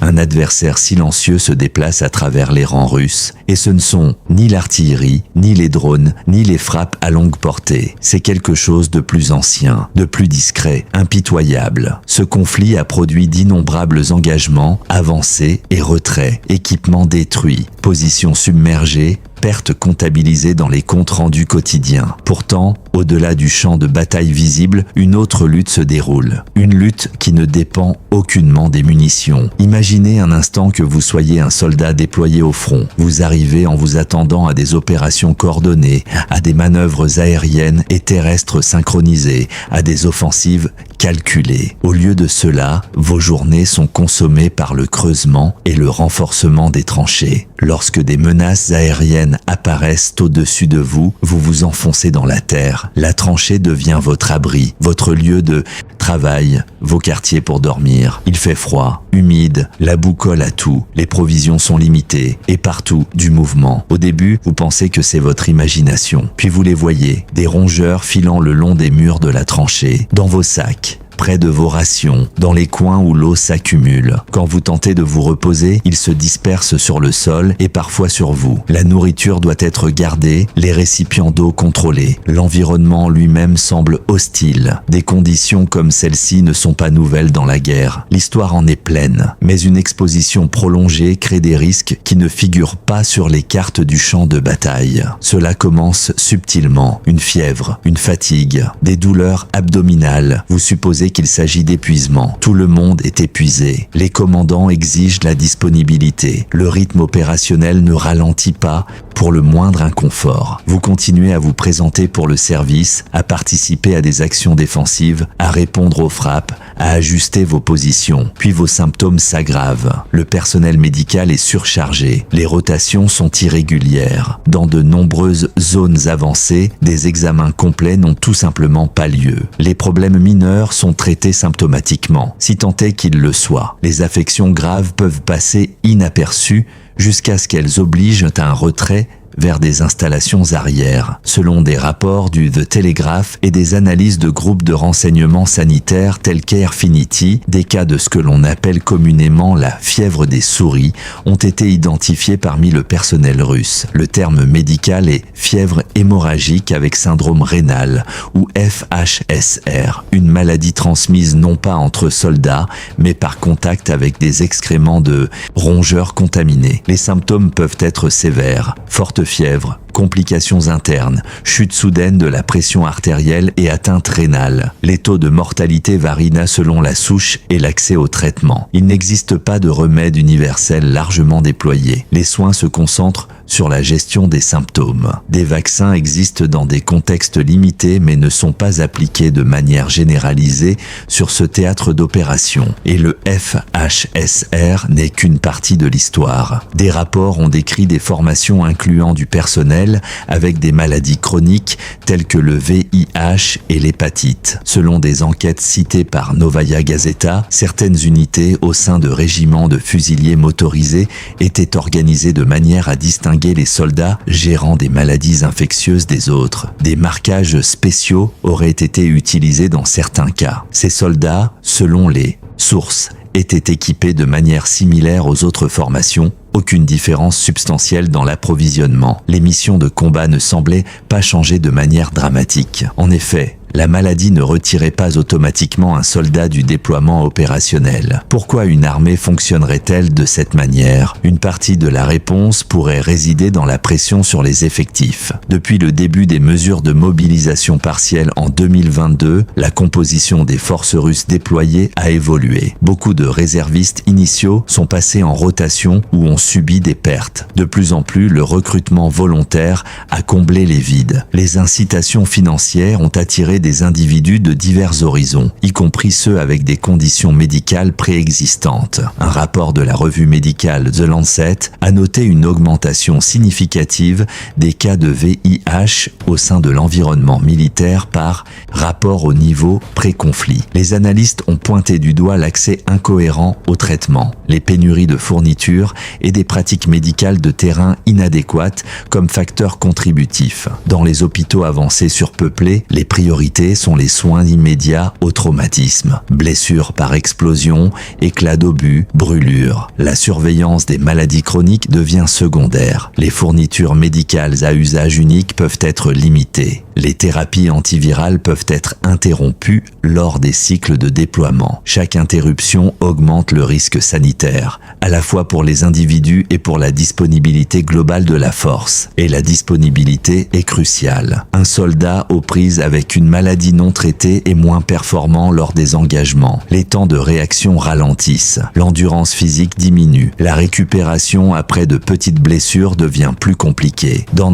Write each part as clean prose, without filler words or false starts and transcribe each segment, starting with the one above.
Un adversaire silencieux se déplace à travers les rangs russes, et ce ne sont ni l'artillerie, ni les drones, ni les frappes à longue portée. C'est quelque chose de plus ancien, de plus discret, impitoyable. Ce conflit a produit d'innombrables engagements, avancées et retraits, équipements détruits, positions submergées, pertes comptabilisées dans les comptes rendus quotidiens. Pourtant, au-delà du champ de bataille visible, une autre lutte se déroule. Une lutte qui ne dépend aucunement des munitions. Imaginez un instant que vous soyez un soldat déployé au front. Vous arrivez en vous attendant à des opérations coordonnées, à des manœuvres aériennes et terrestres synchronisées, à des offensives calculées. Au lieu de cela, vos journées sont consommées par le creusement et le renforcement des tranchées. Lorsque des menaces aériennes apparaissent au-dessus de vous, vous vous enfoncez dans la terre. La tranchée devient votre abri, votre lieu de travail, vos quartiers pour dormir. Il fait froid, humide, la boue colle à tout, les provisions sont limitées et partout du mouvement. Au début, vous pensez que c'est votre imagination, puis vous les voyez, des rongeurs filant le long des murs de la tranchée, dans vos sacs, près de vos rations, dans les coins où l'eau s'accumule. Quand vous tentez de vous reposer, ils se dispersent sur le sol et parfois sur vous. La nourriture doit être gardée, les récipients d'eau contrôlés. L'environnement lui-même semble hostile. Des conditions comme celle-ci ne sont pas nouvelles dans la guerre. L'histoire en est pleine. Mais une exposition prolongée crée des risques qui ne figurent pas sur les cartes du champ de bataille. Cela commence subtilement. Une fièvre, une fatigue, des douleurs abdominales. Vous supposez qu'il s'agit d'épuisement. Tout le monde est épuisé. Les commandants exigent la disponibilité. Le rythme opérationnel ne ralentit pas pour le moindre inconfort. Vous continuez à vous présenter pour le service, à participer à des actions défensives, à répondre aux frappes, à ajuster vos positions. Puis vos symptômes s'aggravent. Le personnel médical est surchargé. Les rotations sont irrégulières. Dans de nombreuses zones avancées, des examens complets n'ont tout simplement pas lieu. Les problèmes mineurs sont traités symptomatiquement, si tant est qu'ils le soient. Les affections graves peuvent passer inaperçues jusqu'à ce qu'elles obligent à un retrait vers des installations arrières. Selon des rapports du The Telegraph et des analyses de groupes de renseignement sanitaires tels qu'Airfinity, des cas de ce que l'on appelle communément la fièvre des souris ont été identifiés parmi le personnel russe. Le terme médical est fièvre hémorragique avec syndrome rénal ou FHSR, une maladie transmise non pas entre soldats mais par contact avec des excréments de rongeurs contaminés. Les symptômes peuvent être sévères, forte fièvre, complications internes, chute soudaine de la pression artérielle et atteinte rénale. Les taux de mortalité varient selon la souche et l'accès au traitement. Il n'existe pas de remède universel largement déployé. Les soins se concentrent sur la gestion des symptômes. Des vaccins existent dans des contextes limités mais ne sont pas appliqués de manière généralisée sur ce théâtre d'opération. Et le FHSR n'est qu'une partie de l'histoire. Des rapports ont décrit des formations incluant du personnel avec des maladies chroniques telles que le VIH et l'hépatite. Selon des enquêtes citées par Novaya Gazeta, certaines unités au sein de régiments de fusiliers motorisés étaient organisées de manière à distinguer les soldats gérant des maladies infectieuses des autres. Des marquages spéciaux auraient été utilisés dans certains cas. Ces soldats, selon les sources, étaient équipés de manière similaire aux autres formations. Aucune différence substantielle dans l'approvisionnement. Les missions de combat ne semblaient pas changer de manière dramatique. En effet, la maladie ne retirait pas automatiquement un soldat du déploiement opérationnel. Pourquoi une armée fonctionnerait-elle de cette manière? Une partie de la réponse pourrait résider dans la pression sur les effectifs. Depuis le début des mesures de mobilisation partielle en 2022, la composition des forces russes déployées a évolué. Beaucoup de réservistes initiaux sont passés en rotation ou ont subi des pertes. De plus en plus, le recrutement volontaire a comblé les vides. Les incitations financières ont attiré des individus de divers horizons, y compris ceux avec des conditions médicales préexistantes. Un rapport de la revue médicale The Lancet a noté une augmentation significative des cas de VIH au sein de l'environnement militaire par rapport au niveau pré-conflit. Les analystes ont pointé du doigt l'accès incohérent au traitement, les pénuries de fournitures et des pratiques médicales de terrain inadéquates comme facteurs contributifs. Dans les hôpitaux avancés surpeuplés, les priorités priorité sont les soins immédiats au traumatisme. Blessures par explosion, éclats d'obus, brûlures. La surveillance des maladies chroniques devient secondaire. Les fournitures médicales à usage unique peuvent être limitées. Les thérapies antivirales peuvent être interrompues lors des cycles de déploiement. Chaque interruption augmente le risque sanitaire, à la fois pour les individus et pour la disponibilité globale de la force. Et la disponibilité est cruciale. Un soldat aux prises avec une maladie non traitée est moins performant lors des engagements. Les temps de réaction ralentissent. L'endurance physique diminue. La récupération après de petites blessures devient plus compliquée. Dans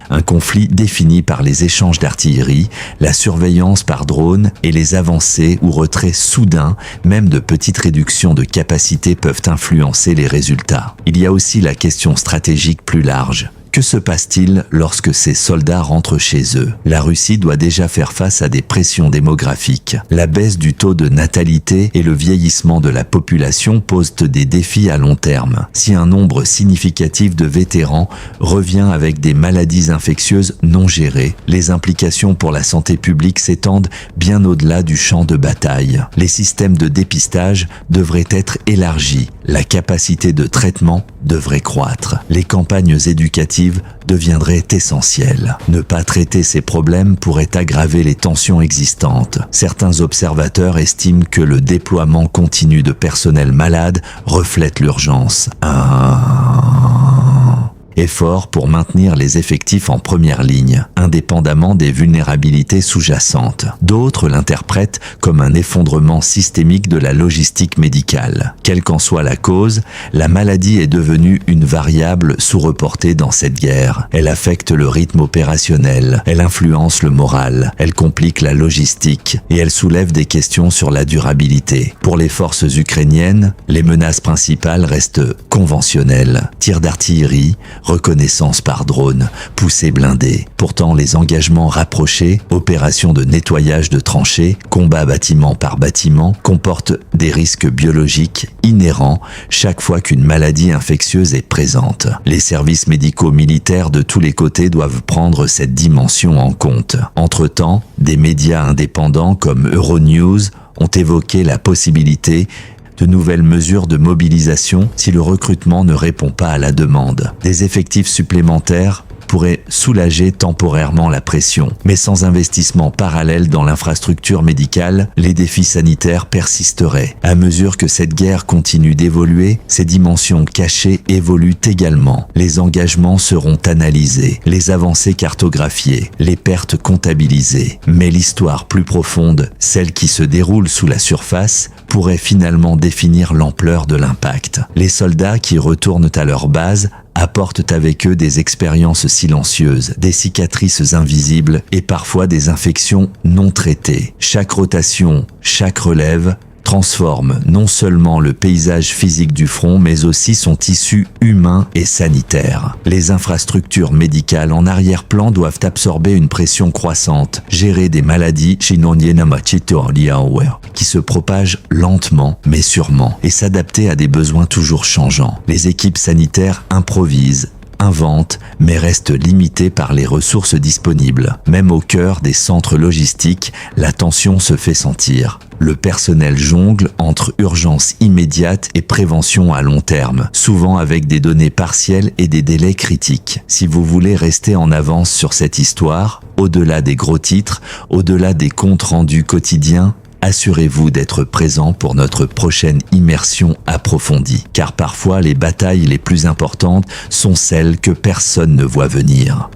un conflit défini par les échanges d'artillerie, la surveillance par drone et les avancées ou retraits soudains, même de petites réductions de capacité peuvent influencer les résultats. Il y a aussi la question stratégique plus large. Que se passe-t-il lorsque ces soldats rentrent chez eux? La Russie doit déjà faire face à des pressions démographiques. La baisse du taux de natalité et le vieillissement de la population posent des défis à long terme. Si un nombre significatif de vétérans revient avec des maladies infectieuses non gérées, les implications pour la santé publique s'étendent bien au-delà du champ de bataille. Les systèmes de dépistage devraient être élargis. La capacité de traitement devrait croître. Les campagnes éducatives deviendraient essentielles. Ne pas traiter ces problèmes pourrait aggraver les tensions existantes. Certains observateurs estiment que le déploiement continu de personnel malade reflète l'urgence. Effort pour maintenir les effectifs en première ligne, indépendamment des vulnérabilités sous-jacentes. D'autres l'interprètent comme un effondrement systémique de la logistique médicale. Quelle qu'en soit la cause, la maladie est devenue une variable sous-reportée dans cette guerre. Elle affecte le rythme opérationnel, elle influence le moral, elle complique la logistique et elle soulève des questions sur la durabilité. Pour les forces ukrainiennes, les menaces principales restent conventionnelles. Tirs d'artillerie, reconnaissance par drone, poussée blindée. Pourtant, les engagements rapprochés, opérations de nettoyage de tranchées, combats bâtiment par bâtiment, comportent des risques biologiques inhérents chaque fois qu'une maladie infectieuse est présente. Les services médicaux militaires de tous les côtés doivent prendre cette dimension en compte. Entre-temps, des médias indépendants comme Euronews ont évoqué la possibilité de nouvelles mesures de mobilisation si le recrutement ne répond pas à la demande. Des effectifs supplémentaires pourraient soulager temporairement la pression, mais sans investissement parallèle dans l'infrastructure médicale, les défis sanitaires persisteraient. À mesure que cette guerre continue d'évoluer, ces dimensions cachées évoluent également. Les engagements seront analysés, les avancées cartographiées, les pertes comptabilisées. Mais l'histoire plus profonde, celle qui se déroule sous la surface, pourrait finalement définir l'ampleur de l'impact. Les soldats qui retournent à leur base apportent avec eux des expériences silencieuses, des cicatrices invisibles et parfois des infections non traitées. Chaque rotation, chaque relève transforme non seulement le paysage physique du front, mais aussi son tissu humain et sanitaire. Les infrastructures médicales en arrière-plan doivent absorber une pression croissante, gérer des maladies qui se propagent lentement mais sûrement et s'adapter à des besoins toujours changeants. Les équipes sanitaires improvisent, inventent, mais restent limitées par les ressources disponibles. Même au cœur des centres logistiques, la tension se fait sentir. Le personnel jongle entre urgence immédiate et prévention à long terme, souvent avec des données partielles et des délais critiques. Si vous voulez rester en avance sur cette histoire, au-delà des gros titres, au-delà des comptes rendus quotidiens, assurez-vous d'être présent pour notre prochaine immersion approfondie, car parfois les batailles les plus importantes sont celles que personne ne voit venir.